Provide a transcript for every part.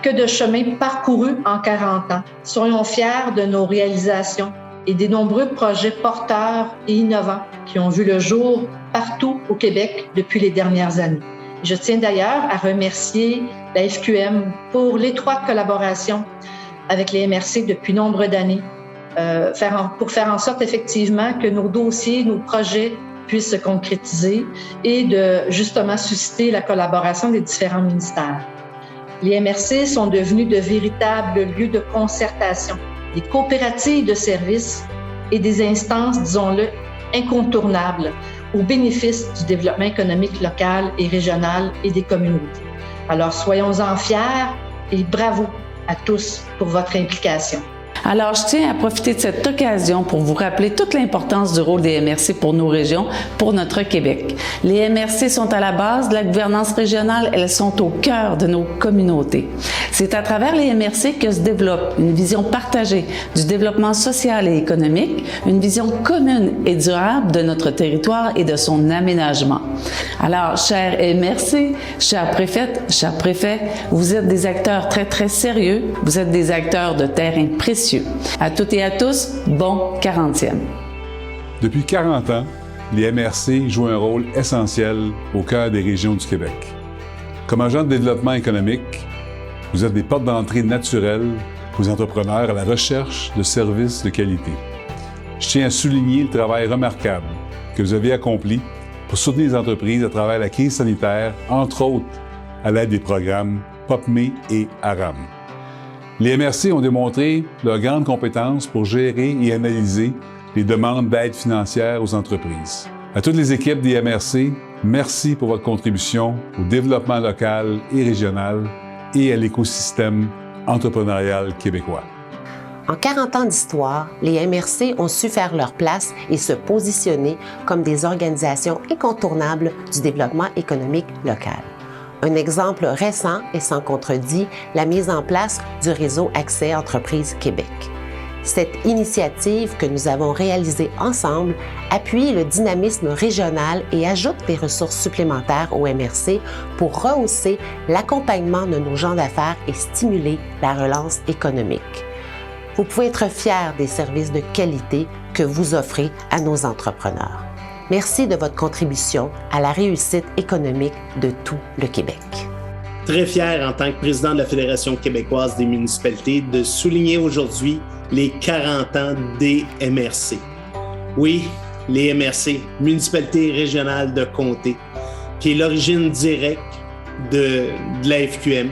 Que de chemin parcouru en 40 ans. Soyons fiers de nos réalisations et des nombreux projets porteurs et innovants qui ont vu le jour partout au Québec depuis les dernières années. Je tiens d'ailleurs à remercier la FQM pour l'étroite collaboration avec les MRC depuis nombre d'années pour faire en sorte effectivement que nos dossiers, nos projets puissent se concrétiser et de justement susciter la collaboration des différents ministères. Les MRC sont devenus de véritables lieux de concertation, des coopératives de services et des instances, disons-le, incontournables au bénéfice du développement économique local et régional et des communautés. Alors, soyons-en fiers et bravo à tous pour votre implication. Alors, je tiens à profiter de cette occasion pour vous rappeler toute l'importance du rôle des MRC pour nos régions, pour notre Québec. Les MRC sont à la base de la gouvernance régionale, elles sont au cœur de nos communautés. C'est à travers les MRC que se développe une vision partagée du développement social et économique, une vision commune et durable de notre territoire et de son aménagement. Alors, chers MRC, chère préfète, chers préfets, vous êtes des acteurs très, très sérieux, vous êtes des acteurs de terrain précieux. À toutes et à tous, bon 40e. Depuis 40 ans, les MRC jouent un rôle essentiel au cœur des régions du Québec. Comme agents de développement économique, vous êtes des portes d'entrée naturelles aux entrepreneurs à la recherche de services de qualité. Je tiens à souligner le travail remarquable que vous avez accompli pour soutenir les entreprises à travers la crise sanitaire, entre autres à l'aide des programmes POPME et ARAM. Les MRC ont démontré leurs grandes compétences pour gérer et analyser les demandes d'aide financière aux entreprises. À toutes les équipes des MRC, merci pour votre contribution au développement local et régional et à l'écosystème entrepreneurial québécois. En 40 ans d'histoire, les MRC ont su faire leur place et se positionner comme des organisations incontournables du développement économique local. Un exemple récent et sans contredit, la mise en place du réseau Accès Entreprises Québec. Cette initiative que nous avons réalisée ensemble appuie le dynamisme régional et ajoute des ressources supplémentaires au MRC pour rehausser l'accompagnement de nos gens d'affaires et stimuler la relance économique. Vous pouvez être fiers des services de qualité que vous offrez à nos entrepreneurs. Merci de votre contribution à la réussite économique de tout le Québec. Très fier en tant que président de la Fédération québécoise des municipalités de souligner aujourd'hui les 40 ans des MRC. Oui, les MRC, municipalités régionales de comté, qui est l'origine directe de la FQM.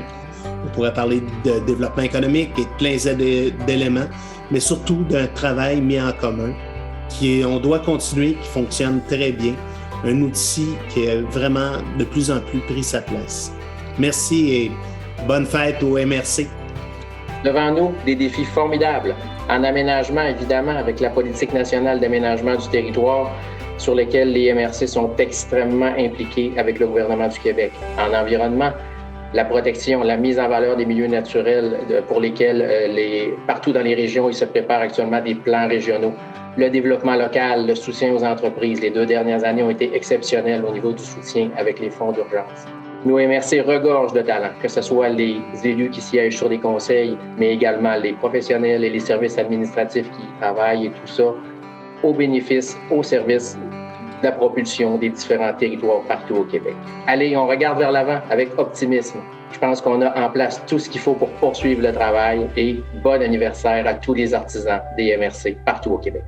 On pourrait parler de développement économique et de plein d'éléments, mais surtout d'un travail mis en commun on doit continuer, qui fonctionne très bien. Un outil qui a vraiment de plus en plus pris sa place. Merci et bonne fête au MRC. Devant nous, des défis formidables. En aménagement, évidemment, avec la politique nationale d'aménagement du territoire, sur lesquels les MRC sont extrêmement impliqués avec le gouvernement du Québec. En environnement, la protection, la mise en valeur des milieux naturels pour lesquels partout dans les régions, il se prépare actuellement des plans régionaux. Le développement local, le soutien aux entreprises, les 2 dernières années ont été exceptionnelles au niveau du soutien avec les fonds d'urgence. Nos MRC regorgent de talents, que ce soit les élus qui siègent sur des conseils, mais également les professionnels et les services administratifs qui y travaillent et tout ça, au bénéfice, au service de la propulsion des différents territoires partout au Québec. Allez, on regarde vers l'avant avec optimisme. Je pense qu'on a en place tout ce qu'il faut pour poursuivre le travail et bon anniversaire à tous les artisans des MRC partout au Québec.